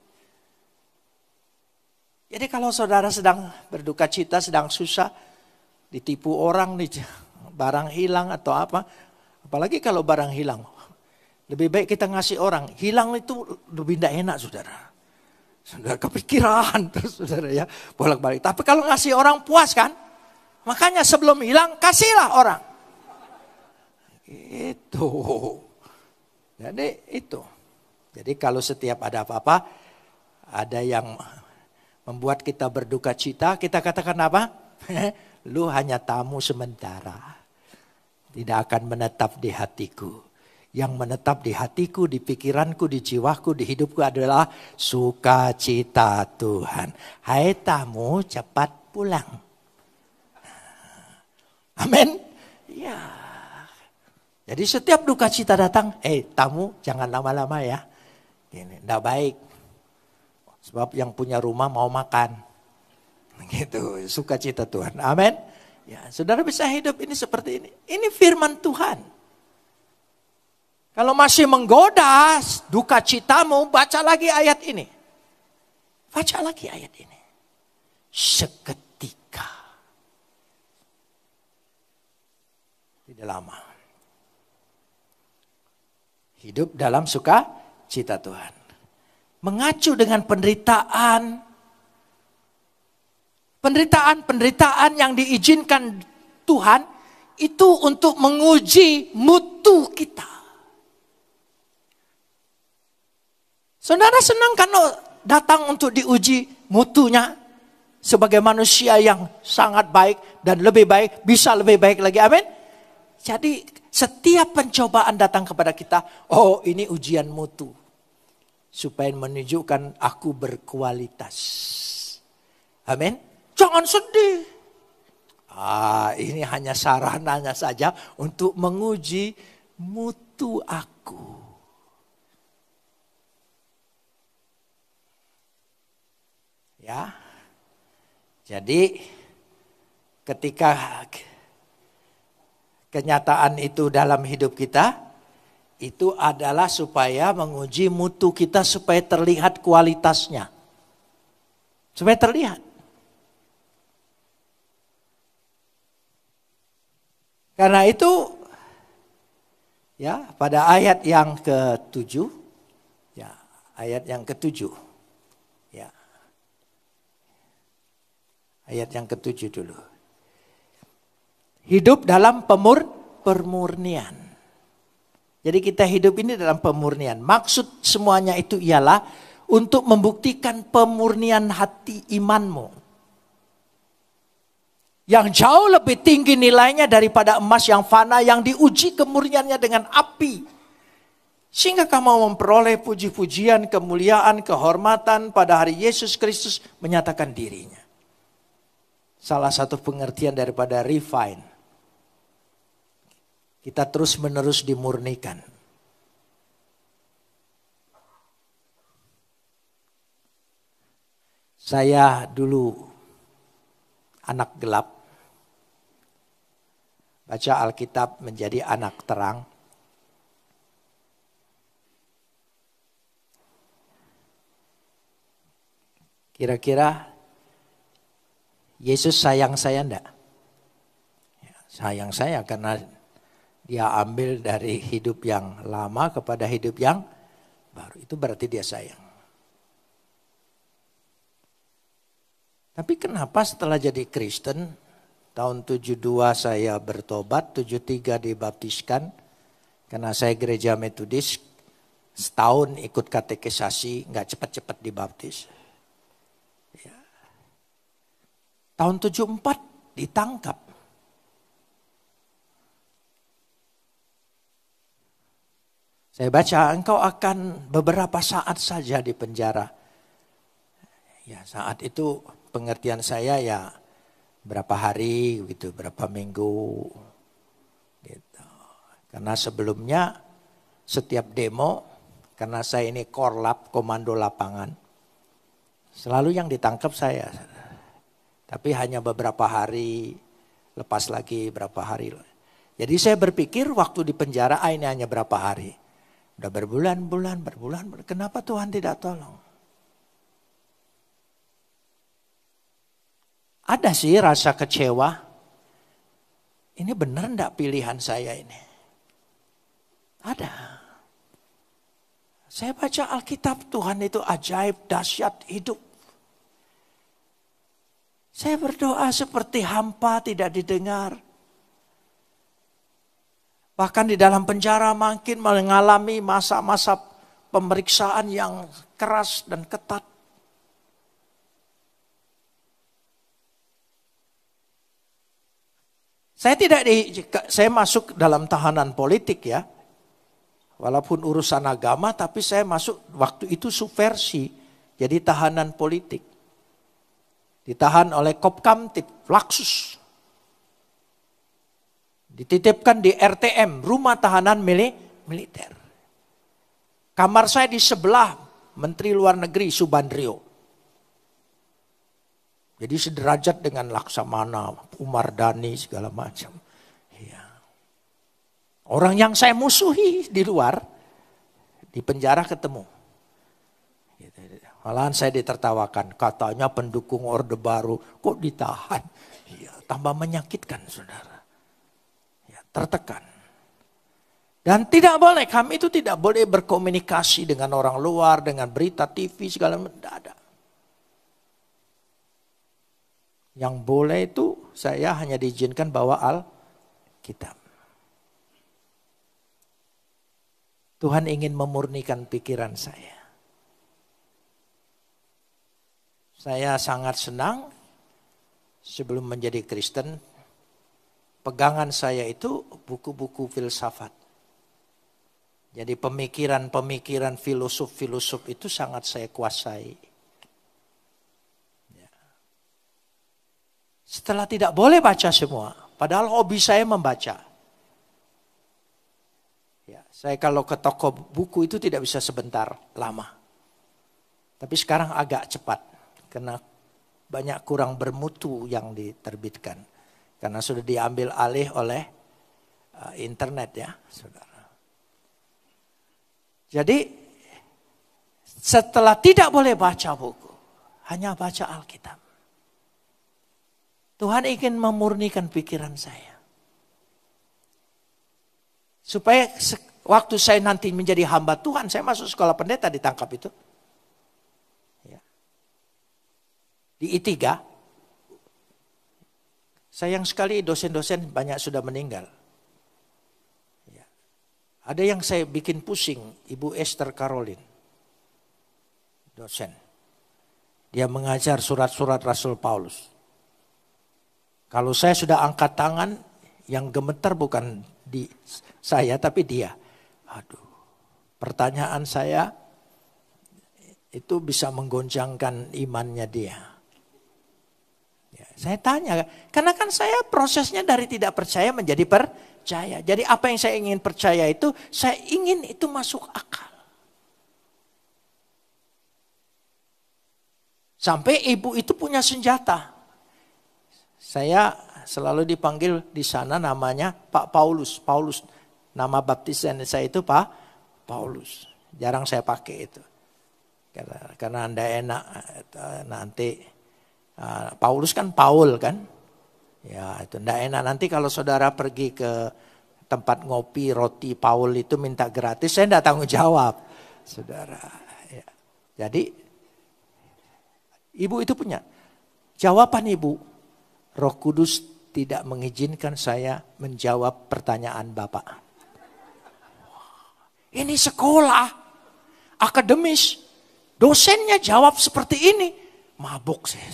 Jadi kalau saudara sedang berduka cita, sedang susah, ditipu orang, barang hilang atau apa. Apalagi kalau barang hilang. Lebih baik kita ngasih orang. Hilang itu lebih tidak enak saudara. Saudara kepikiran terus saudara ya. Bolak-balik. Tapi kalau ngasih orang puas kan. Makanya sebelum hilang kasihlah orang. Itu. Jadi itu. Jadi kalau setiap ada apa-apa. Ada yang membuat kita berduka cita. Kita katakan apa? Lu hanya tamu sementara. Tidak akan menetap di hatiku. Yang menetap di hatiku, di pikiranku, di jiwaku, di hidupku adalah sukacita Tuhan. Hai tamu, cepat pulang. Amin. Ya. Jadi setiap duka cita datang, tamu jangan lama-lama ya. Ini enggak baik. Sebab yang punya rumah mau makan. Gitu, sukacita Tuhan. Amin. Ya, saudara bisa hidup ini seperti ini. Ini firman Tuhan. Kalau masih menggoda duka citamu, baca lagi ayat ini. Baca lagi ayat ini. Seketika. Tidak lama. Hidup dalam sukacita Tuhan. Mengacu dengan penderitaan yang diizinkan Tuhan itu untuk menguji mutu kita. Saudara senang kan datang untuk diuji mutunya sebagai manusia yang sangat baik dan lebih baik, bisa lebih baik lagi, amin. Jadi setiap pencobaan datang kepada kita, oh ini ujian mutu. Supaya menunjukkan aku berkualitas. Amin. Jangan sedih. Ini hanya sarananya saja untuk menguji mutu aku. Ya. Jadi ketika kenyataan itu dalam hidup kita, itu adalah supaya menguji mutu kita supaya terlihat kualitasnya. Supaya terlihat. Karena itu, ya pada ayat yang ke-7, ya ayat yang ke-7, ya ayat yang ke-7 dulu. Hidup dalam pemurnian. Jadi kita hidup ini dalam pemurnian. Maksud semuanya itu ialah untuk membuktikan pemurnian hati imanmu. Yang jauh lebih tinggi nilainya daripada emas yang fana yang diuji kemurniannya dengan api. Sehingga kamu memperoleh puji-pujian, kemuliaan, kehormatan pada hari Yesus Kristus menyatakan dirinya. Salah satu pengertian daripada refine. Kita terus menerus dimurnikan. Saya dulu anak gelap. Baca Alkitab menjadi anak terang. Kira-kira Yesus sayang saya enggak? Sayang saya karena dia ambil dari hidup yang lama kepada hidup yang baru. Itu berarti dia sayang. Tapi kenapa setelah jadi Kristen, tahun 72 saya bertobat, 73 dibaptiskan. Karena saya gereja Metodis, setahun ikut katekisasi, nggak cepat-cepat dibaptis. Ya. Tahun 74 ditangkap. Saya baca, engkau akan beberapa saat saja di penjara. Ya, saat itu pengertian saya ya berapa hari gitu, berapa minggu gitu. Karena sebelumnya setiap demo, karena saya ini korlap, komando lapangan, selalu yang ditangkap saya. Tapi hanya beberapa hari, lepas lagi berapa hari. Jadi saya berpikir waktu di penjara ini hanya berapa hari. Udah berbulan-bulan, kenapa Tuhan tidak tolong? Ada sih rasa kecewa. Ini benar enggak pilihan saya ini? Ada. Saya baca Alkitab, Tuhan itu ajaib, dahsyat, hidup. Saya berdoa seperti hampa tidak didengar. Bahkan di dalam penjara makin mengalami masa-masa pemeriksaan yang keras dan ketat. Saya masuk dalam tahanan politik ya. Walaupun urusan agama, tapi saya masuk waktu itu subversi. Jadi tahanan politik. Ditahan oleh Kopkamtib, Laksus. Dititipkan di RTM, rumah tahanan militer. Kamar saya di sebelah Menteri Luar Negeri Subandrio. Jadi sederajat dengan Laksamana, Umar Dhani segala macam. Ya. Orang yang saya musuhi di luar, di penjara ketemu. Malahan saya ditertawakan, katanya pendukung Orde Baru, kok ditahan? Ya, tambah menyakitkan saudara. Tertekan. Dan tidak boleh, kami itu tidak boleh berkomunikasi dengan orang luar, dengan berita TV segala macam, tidak ada. Yang boleh itu saya hanya diizinkan bawa Alkitab. Tuhan ingin memurnikan pikiran saya. Saya sangat senang sebelum menjadi Kristen. Pegangan saya itu buku-buku filsafat. Jadi pemikiran-pemikiran filosof-filosof itu sangat saya kuasai. Ya. Setelah tidak boleh baca semua, padahal hobi saya membaca. Ya, saya kalau ke toko buku itu tidak bisa sebentar, lama. Tapi sekarang agak cepat, karena banyak kurang bermutu yang diterbitkan. Karena sudah diambil alih oleh internet ya, saudara. Jadi setelah tidak boleh baca buku, hanya baca Alkitab. Tuhan ingin memurnikan pikiran saya. Supaya waktu saya nanti menjadi hamba Tuhan, saya masuk sekolah pendeta ditangkap itu. Ya. Di I3. Sayang sekali dosen-dosen banyak sudah meninggal. Ya. Ada yang saya bikin pusing, Ibu Esther Caroline. Dosen. Dia mengajar surat-surat Rasul Paulus. Kalau saya sudah angkat tangan, yang gemetar bukan di saya tapi dia. Aduh, pertanyaan saya itu bisa menggoncangkan imannya dia. Ya, saya tanya, karena kan saya prosesnya dari tidak percaya menjadi percaya. Jadi apa yang saya ingin percaya itu, saya ingin itu masuk akal. Sampai ibu itu punya senjata. Saya selalu dipanggil di sana namanya Pak Paulus. Paulus, nama baptisan saya itu Pak Paulus. Jarang saya pakai itu. Karena anda enak nanti. Paulus kan Paul kan. Ya itu enggak enak. Nanti kalau saudara pergi ke tempat ngopi roti Paul itu minta gratis. Saya enggak tanggung jawab. Saudara. Ya. Jadi ibu itu punya. Jawaban ibu. Roh Kudus tidak mengizinkan saya menjawab pertanyaan Bapak. Ini sekolah, akademis, dosennya jawab seperti ini. Mabuk saya.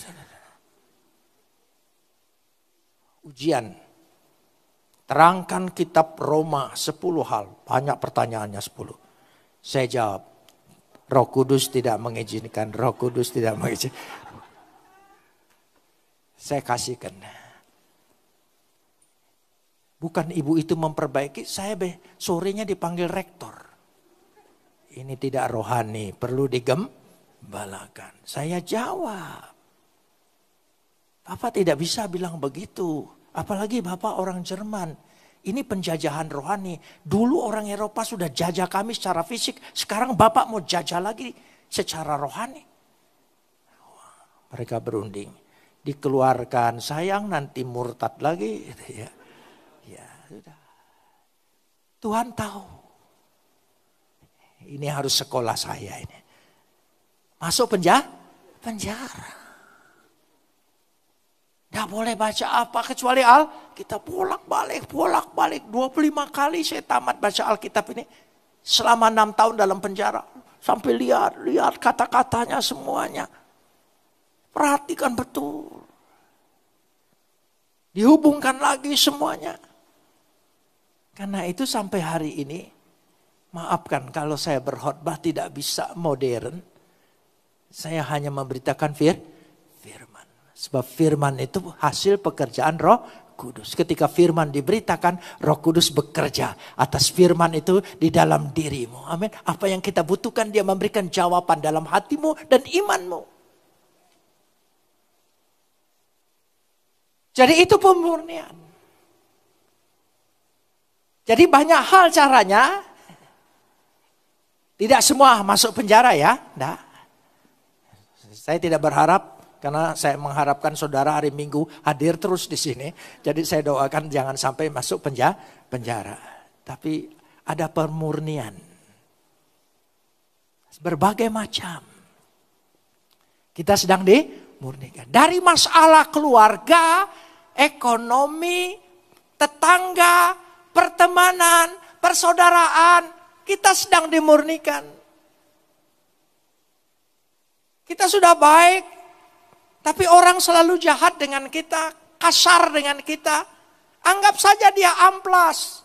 Ujian, terangkan kitab Roma 10 hal. Banyak pertanyaannya 10. Saya jawab, Roh Kudus tidak mengizinkan, Roh Kudus tidak mengizinkan. Saya kasihkan. Bukan ibu itu memperbaiki, saya sorenya dipanggil rektor. Ini tidak rohani, perlu digembalakan. Saya jawab. Bapak tidak bisa bilang begitu. Apalagi Bapak orang Jerman. Ini penjajahan rohani. Dulu orang Eropa sudah jajah kami secara fisik. Sekarang Bapak mau jajah lagi secara rohani. Mereka berunding. Dikeluarkan, sayang nanti murtad lagi. Ya, ya sudah. Tuhan tahu. Ini harus sekolah saya ini. Masuk penjara. Tidak boleh baca apa kecuali kita bolak-balik. 25 kali saya tamat baca Alkitab ini. Selama 6 tahun dalam penjara. Sampai lihat kata-katanya semuanya. Perhatikan betul. Dihubungkan lagi semuanya. Karena itu sampai hari ini, maafkan kalau saya berkhotbah tidak bisa modern. Saya hanya memberitakan firman. Sebab firman itu hasil pekerjaan Roh Kudus. Ketika firman diberitakan, Roh Kudus bekerja atas firman itu di dalam dirimu. Amin. Apa yang kita butuhkan, dia memberikan jawaban dalam hatimu dan imanmu. Jadi itu pemurnian. Jadi banyak hal caranya. Tidak semua masuk penjara ya. Enggak. Saya tidak berharap. Karena saya mengharapkan saudara hari Minggu hadir terus di sini. Jadi saya doakan jangan sampai masuk penjara. Tapi ada pemurnian. Berbagai macam. Kita sedang dimurnikan. Dari masalah keluarga, ekonomi, tetangga, pertemanan, persaudaraan, kita sedang dimurnikan. Kita sudah baik, tapi orang selalu jahat dengan kita, kasar dengan kita. Anggap saja dia amplas.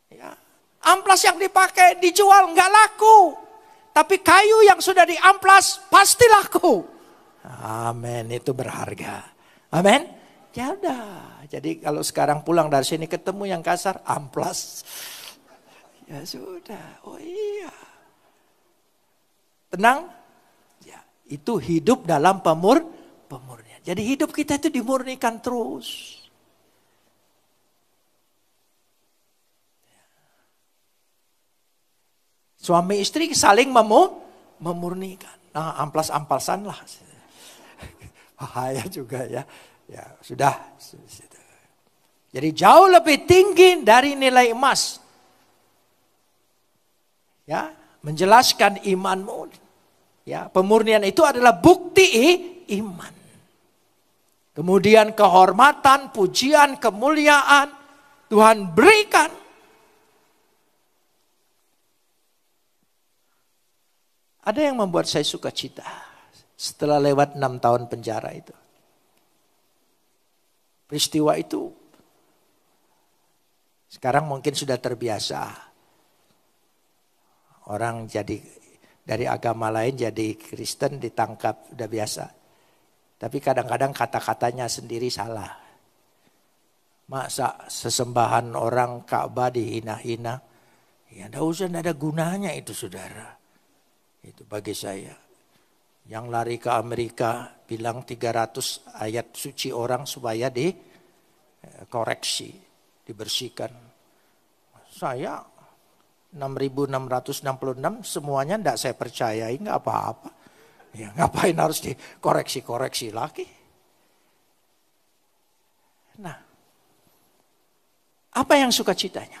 Ya, amplas yang dipakai dijual nggak laku, tapi kayu yang sudah diamplas pasti laku. Amin, itu berharga. Amin. Ya udah. Jadi kalau sekarang pulang dari sini ketemu yang kasar, amplas. Ya sudah. Oh iya. Tenang. Ya, itu hidup dalam pemurnian. Jadi hidup kita itu dimurnikan terus. Suami istri saling memurnikan. Nah, amplas-amplasan lah. Bahaya juga ya. Ya, sudah. Jadi jauh lebih tinggi dari nilai emas. Ya, menjelaskan imanmu. Ya, pemurnian itu adalah bukti iman. Kemudian kehormatan, pujian, kemuliaan Tuhan berikan. Ada yang membuat saya suka cita setelah lewat 6 tahun penjara itu. peristiwa itu. Sekarang mungkin sudah terbiasa. Orang jadi dari agama lain jadi Kristen ditangkap, udah biasa. Tapi kadang-kadang kata-katanya sendiri salah. Masa sesembahan orang Ka'bah dihina-hina. Ya enggak ada gunanya itu saudara. Itu bagi saya. Yang lari ke Amerika bilang 300 ayat suci orang supaya dikoreksi, dibersihkan. Saya 6.666 semuanya enggak saya percayai, enggak apa-apa. Ya ngapain harus dikoreksi-koreksi lagi. Nah, apa yang sukacitanya?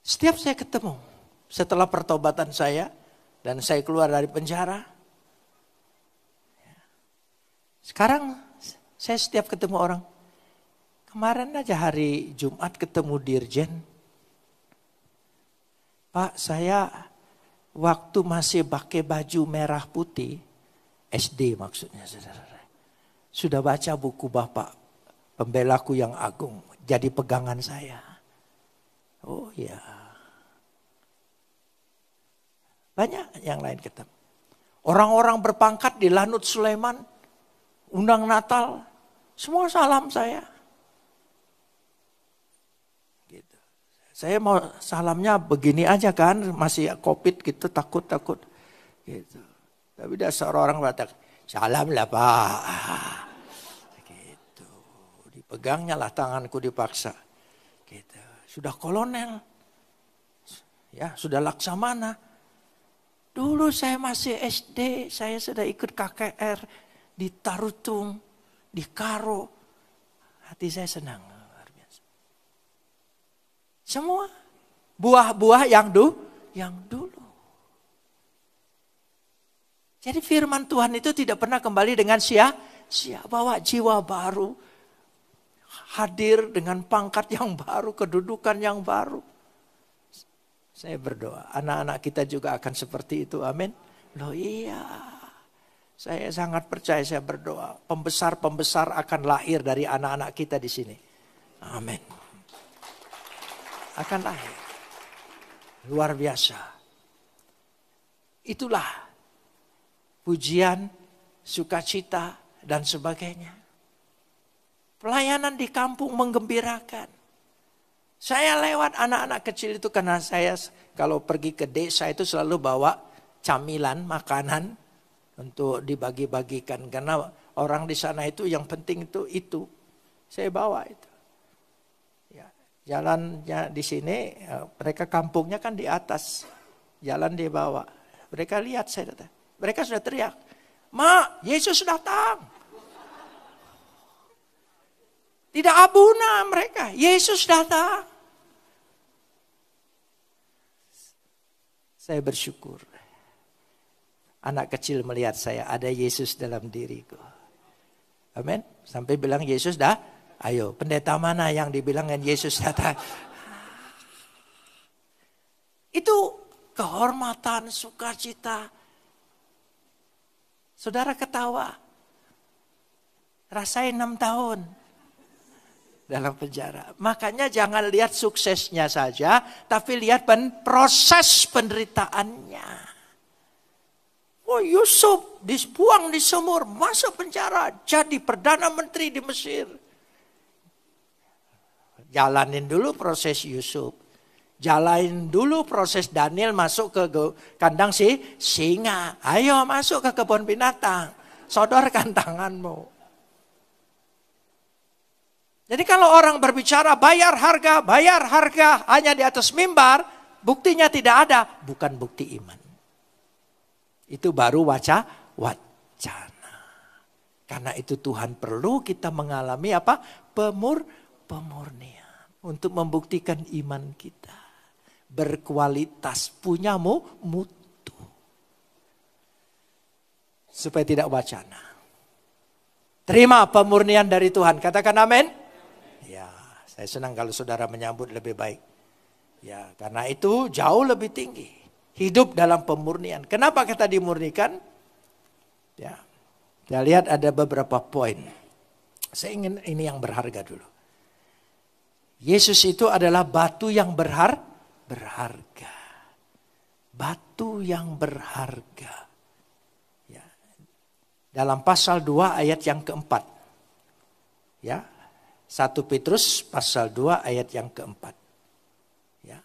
Setiap saya ketemu, setelah pertobatan saya, dan saya keluar dari penjara. Sekarang saya setiap ketemu orang. Kemarin aja hari Jumat ketemu Dirjen. Pak, saya waktu masih pakai baju merah putih, SD maksudnya saudara. Sudah baca buku Bapak, Pembelaku yang Agung, jadi pegangan saya. Oh iya. Banyak yang lain ketemu. Orang-orang berpangkat di Lanut Sulaiman, undang Natal, semua salam saya. Gitu. Saya mau salamnya begini aja kan, masih COVID gitu, takut. Gitu. Tapi dasar orang batak, salam lah Pak. Gitu. Dipegangnya lah tanganku dipaksa. Gitu. Sudah kolonel, ya sudah laksamana. Dulu saya masih SD, saya sudah ikut KKR di Tarutung, di Karo. Hati saya senang, luar biasa. Semua buah-buah yang dulu. Jadi firman Tuhan itu tidak pernah kembali dengan bawa jiwa baru. Hadir dengan pangkat yang baru, kedudukan yang baru. Saya berdoa, anak-anak kita juga akan seperti itu, amin. Loh iya, saya sangat percaya, saya berdoa. Pembesar-pembesar akan lahir dari anak-anak kita di sini. Amin. Akan lahir. Luar biasa. Itulah pujian, sukacita, dan sebagainya. Pelayanan di kampung menggembirakan. Saya lewat anak-anak kecil itu karena saya kalau pergi ke desa itu selalu bawa camilan, makanan untuk dibagi-bagikan. Karena orang di sana itu yang penting itu. Saya bawa itu. Ya, jalannya di sini, mereka kampungnya kan di atas. Jalan dia bawa. Mereka lihat saya datang. Mereka sudah teriak, "Mak, Yesus datang." Tidak abuna mereka, Yesus datang. Saya bersyukur. Anak kecil melihat saya, ada Yesus dalam diriku. Amin. Sampai bilang Yesus dah, ayo pendeta mana yang dibilangin Yesus datang. Itu kehormatan, sukacita. Saudara ketawa. Rasain 6 tahun. Dalam penjara. Makanya jangan lihat suksesnya saja, tapi lihat proses penderitaannya. Oh Yusuf dibuang di sumur, masuk penjara, jadi Perdana Menteri di Mesir. Jalanin dulu proses Yusuf. Jalanin dulu proses Daniel masuk ke kandang singa. Ayo masuk ke kebun binatang, sodorkan tanganmu. Jadi kalau orang berbicara bayar harga hanya di atas mimbar, buktinya tidak ada, bukan bukti iman. Itu baru wacana. Karena itu Tuhan perlu kita mengalami apa? Pemurnian untuk membuktikan iman kita berkualitas, punya mutu. Supaya tidak wacana. Terima pemurnian dari Tuhan. Katakan amin. Saya senang kalau saudara menyambut lebih baik. Ya, karena itu jauh lebih tinggi. Hidup dalam pemurnian. Kenapa kita dimurnikan? Ya, kita lihat ada beberapa poin. Saya ingin ini yang berharga dulu. Yesus itu adalah batu yang berharga. Batu yang berharga. Ya. Dalam pasal 2 ayat yang keempat. Ya. 1 Petrus pasal 2 ayat yang keempat. Ya.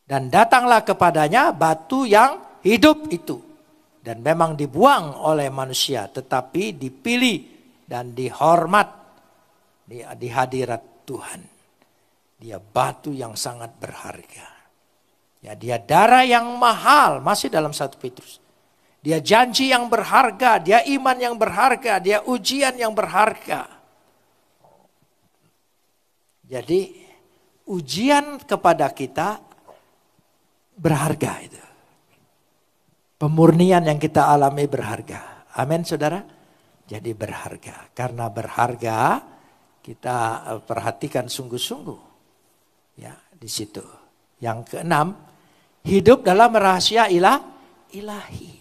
Dan datanglah kepadanya batu yang hidup itu. Dan memang dibuang oleh manusia. Tetapi dipilih dan dihormat di hadirat Tuhan. Dia batu yang sangat berharga. Ya, dia darah yang mahal, masih dalam 1 Petrus. Dia janji yang berharga, dia iman yang berharga, dia ujian yang berharga. Jadi ujian kepada kita berharga itu. Pemurnian yang kita alami berharga. Amin saudara. Jadi berharga. Karena berharga kita perhatikan sungguh-sungguh. Ya, di situ. Yang keenam, hidup dalam rahasia ilahi.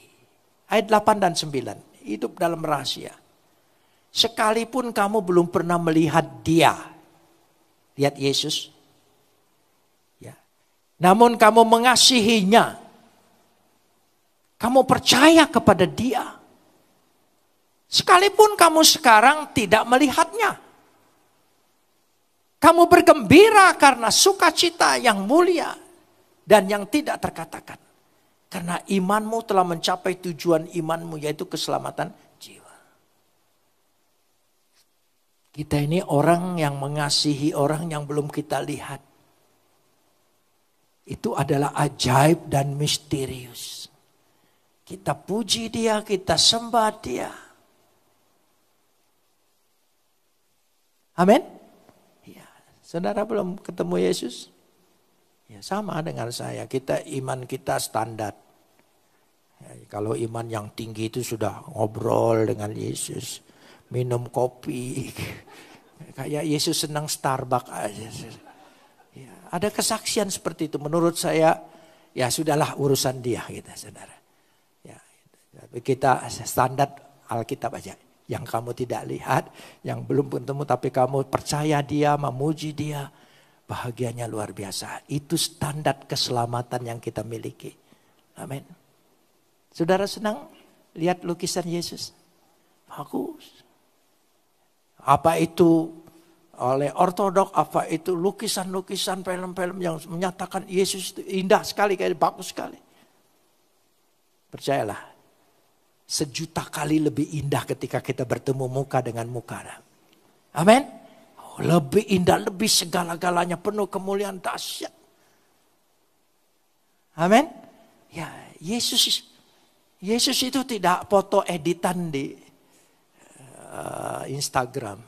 Ayat 8 dan 9. Hidup dalam rahasia. Sekalipun kamu belum pernah melihat dia. Lihat Yesus. Ya. Namun kamu mengasihinya. Kamu percaya kepada dia. Sekalipun kamu sekarang tidak melihatnya. Kamu bergembira karena sukacita yang mulia dan yang tidak terkatakan. Karena imanmu telah mencapai tujuan imanmu, yaitu keselamatan jiwa. Kita ini orang yang mengasihi orang yang belum kita lihat. Itu adalah ajaib dan misterius. Kita puji dia, kita sembah dia. Amin. Saudara belum ketemu Yesus? Ya sama dengan saya. Iman kita standar. Ya, kalau iman yang tinggi itu sudah ngobrol dengan Yesus. Minum kopi. Kayak Yesus senang Starbucks aja. Ya, ada kesaksian seperti itu. Menurut saya ya sudahlah urusan dia gitu saudara. Ya, kita standar Alkitab aja. Yang kamu tidak lihat, yang belum bertemu tapi kamu percaya dia, memuji dia. Bahagianya luar biasa. Itu standar keselamatan yang kita miliki. Amin. Saudara senang lihat lukisan Yesus? Bagus. Apa itu oleh ortodok, apa itu lukisan-lukisan film-film yang menyatakan Yesus itu indah sekali, kayak bagus sekali. Percayalah. 1.000.000 kali lebih indah ketika kita bertemu muka dengan muka. Amin. Oh, lebih indah, lebih segala-galanya, penuh kemuliaan dahsyat. Amin. Ya, Yesus itu tidak foto editan di Instagram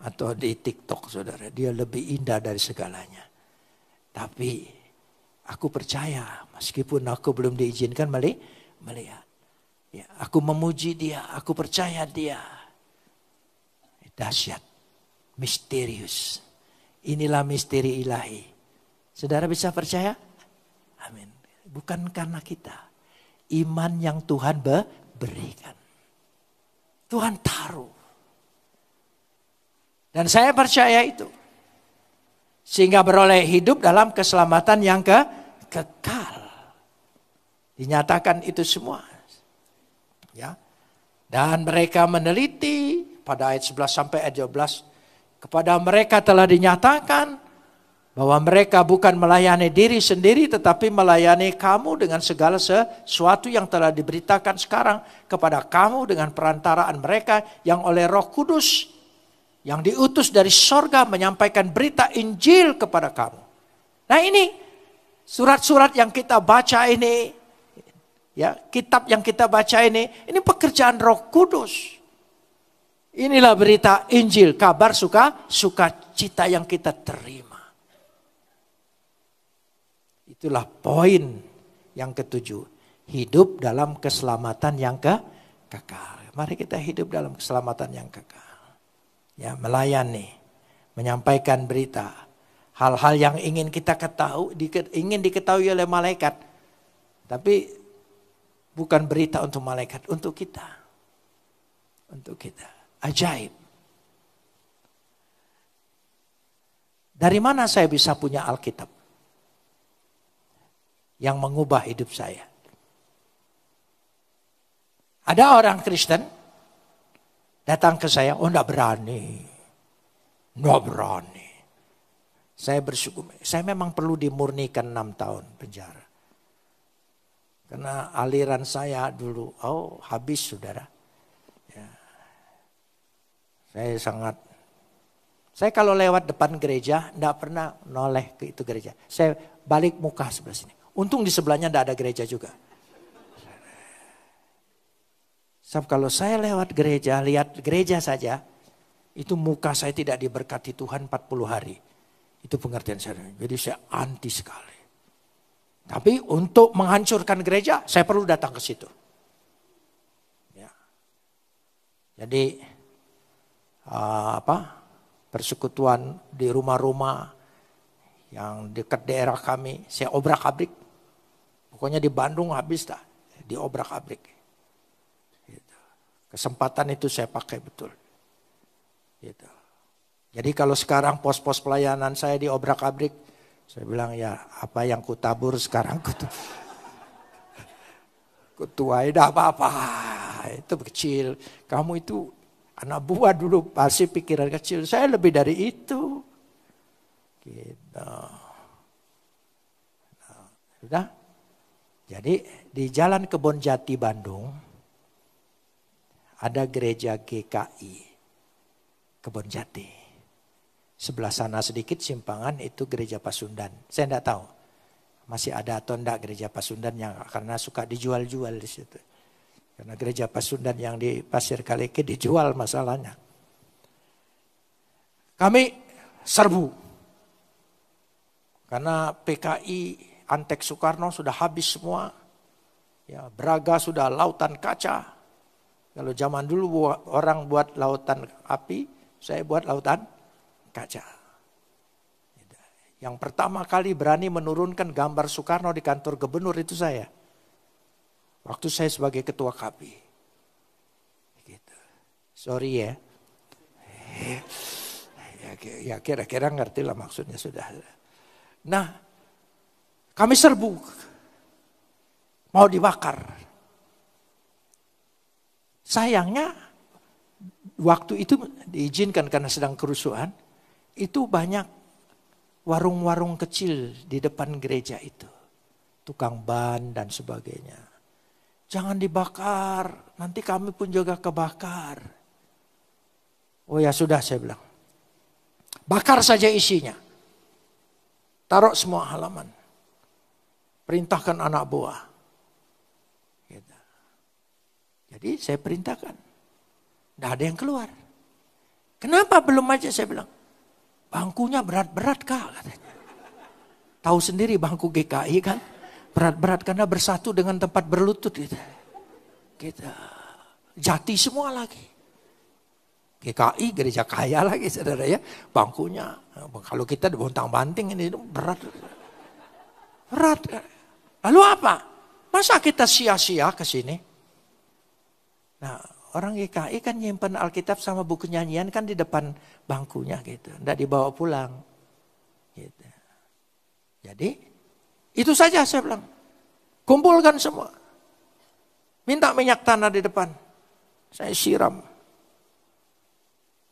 atau di TikTok, saudara. Dia lebih indah dari segalanya. Tapi aku percaya, meskipun aku belum diizinkan melihat. Ya, aku memuji dia, aku percaya dia. Dahsyat, misterius. Inilah misteri ilahi. Saudara bisa percaya? Amin. Bukan karena kita. Iman yang Tuhan berikan. Tuhan taruh. Dan saya percaya itu. Sehingga beroleh hidup dalam keselamatan yang kekal. Dinyatakan itu semua. Ya. Dan mereka meneliti pada ayat 11 sampai ayat 12. Kepada mereka telah dinyatakan bahwa mereka bukan melayani diri sendiri tetapi melayani kamu dengan segala sesuatu yang telah diberitakan sekarang kepada kamu dengan perantaraan mereka yang oleh Roh Kudus yang diutus dari sorga menyampaikan berita Injil kepada kamu. Nah ini surat-surat yang kita baca ini, ya, kitab yang kita baca ini pekerjaan Roh Kudus. Inilah berita Injil, kabar sukacita yang kita terima. Itulah poin yang ketujuh. Hidup dalam keselamatan yang kekal. Mari kita hidup dalam keselamatan yang kekal. Ya, melayani, menyampaikan berita. Hal-hal yang ingin kita ketahui, ingin diketahui oleh malaikat. Tapi bukan berita untuk malaikat, untuk kita. Untuk kita. Ajaib. Dari mana saya bisa punya Alkitab yang mengubah hidup saya? Ada orang Kristen datang ke saya, oh enggak berani. Enggak berani. Saya bersyukur, saya memang perlu dimurnikan 6 tahun penjara. Karena aliran saya dulu, habis saudara. Ya. Saya kalau lewat depan gereja, enggak pernah noleh ke itu gereja. Saya balik muka sebelah sini. Untung di sebelahnya enggak ada gereja juga. Sebab kalau saya lewat gereja, lihat gereja saja, itu muka saya tidak diberkati Tuhan 40 hari. Itu pengertian saya. Jadi saya anti sekali. Tapi untuk menghancurkan gereja, saya perlu datang ke situ. Ya. Jadi persekutuan di rumah-rumah yang dekat daerah kami, saya obrak-abrik. Pokoknya di Bandung habis dah, di obrak-abrik. Kesempatan itu saya pakai betul. Gitu. Jadi kalau sekarang pos-pos pelayanan saya di obrak-abrik, saya bilang ya apa yang kutabur sekarang kutuai dah apa-apa. Itu kecil. Kamu itu anak buah dulu pasti pikiran kecil. Saya lebih dari itu. Gitu. Nah, sudah. Jadi di Jalan Kebonjati Bandung, ada gereja GKI, Kebonjati. Sebelah sana sedikit simpangan itu gereja Pasundan. Saya tidak tahu masih ada atau tidak gereja Pasundan yang karena suka dijual-jual di situ. Karena gereja Pasundan yang di Pasir Kaleke dijual masalahnya. Kami serbu. Karena PKI Antek Soekarno sudah habis semua. Ya, Braga sudah lautan kaca. Kalau zaman dulu orang buat lautan api, saya buat lautan kaca. Yang pertama kali berani menurunkan gambar Soekarno di kantor gubernur itu saya. Waktu saya sebagai ketua KAPI. Gitu. Sorry ya. Ya kira-kira ngerti lah maksudnya sudah. Nah, kami serbu. Mau dibakar. Sayangnya waktu itu diizinkan karena sedang kerusuhan, itu banyak warung-warung kecil di depan gereja itu. Tukang ban dan sebagainya. Jangan dibakar, nanti kami pun juga kebakar. Oh ya sudah saya bilang. Bakar saja isinya. Taruh semua halaman. Perintahkan anak buah. Jadi saya perintahkan. Tidak ada yang keluar. Kenapa belum aja saya bilang. Bangkunya berat-berat kak. Katanya. Tahu sendiri bangku GKI kan. Berat-berat karena bersatu dengan tempat berlutut. Kita jati semua lagi. GKI gereja kaya lagi saudara ya. Bangkunya. Kalau kita bontang-banting ini berat. Berat. Lalu apa? Masa kita sia-sia ke sini? Nah, orang GKI kan nyimpen Alkitab sama buku nyanyian kan di depan bangkunya gitu. Nggak dibawa pulang. Gitu. Jadi, itu saja saya bilang. Kumpulkan semua. Minta minyak tanah di depan. Saya siram.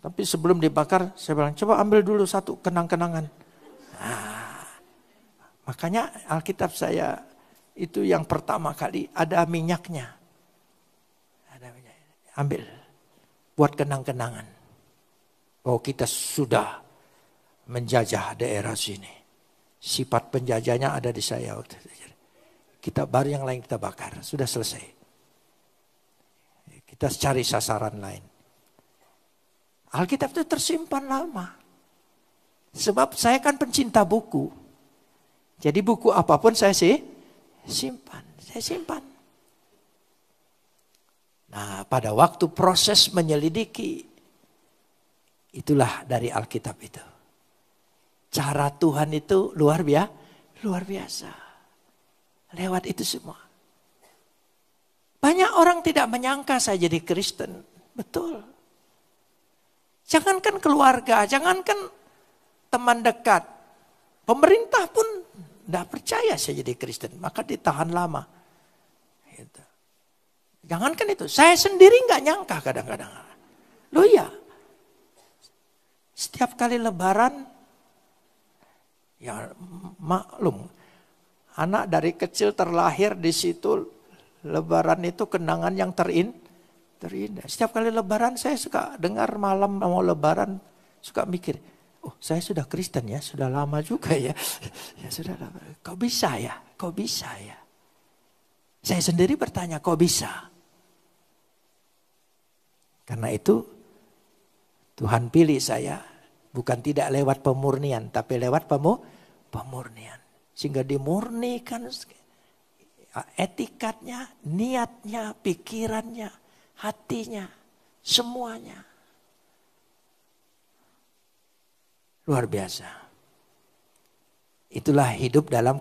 Tapi sebelum dibakar, saya bilang, coba ambil dulu satu kenang-kenangan. Nah, makanya Alkitab saya itu yang pertama kali ada minyaknya. Ambil, buat kenang-kenangan. Bahwa kita sudah menjajah daerah sini. Sifat penjajahnya ada di saya waktu itu. Kita baru yang lain kita bakar, sudah selesai. Kita cari sasaran lain. Alkitab itu tersimpan lama. Sebab saya kan pencinta buku. Jadi buku apapun saya simpan. Saya simpan. Nah, pada waktu proses menyelidiki, itulah dari Alkitab itu. Cara Tuhan itu luar biasa. Lewat itu semua. Banyak orang tidak menyangka saya jadi Kristen. Betul. Jangankan keluarga, jangankan teman dekat, pemerintah pun tidak percaya saya jadi Kristen, maka ditahan lama. Gitu. Jangankan itu, saya sendiri nggak nyangka kadang-kadang. Loh ya, setiap kali Lebaran, ya maklum, anak dari kecil terlahir di situ, Lebaran itu kenangan yang terindah. Setiap kali Lebaran saya suka dengar malam mau Lebaran, suka mikir, oh saya sudah Kristen ya, sudah lama juga ya. Ya sudah lama. Kok bisa ya? Kok bisa ya? Saya sendiri bertanya, kok bisa? Karena itu Tuhan pilih saya bukan tidak lewat pemurnian, tapi lewat pemurnian. Sehingga dimurnikan etikatnya, niatnya, pikirannya, hatinya, semuanya. Luar biasa. Itulah hidup dalam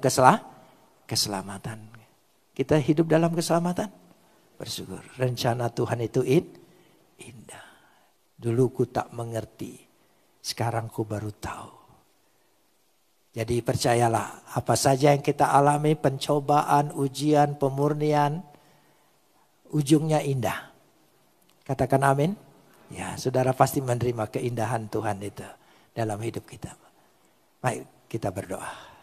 keselamatan. Kita hidup dalam keselamatan. Bersyukur. Rencana Tuhan itu indah. Dulu ku tak mengerti. Sekarang ku baru tahu. Jadi percayalah. Apa saja yang kita alami. Pencobaan, ujian, pemurnian. Ujungnya indah. Katakan amin. Ya, saudara pasti menerima keindahan Tuhan itu dalam hidup kita. Baik, kita berdoa.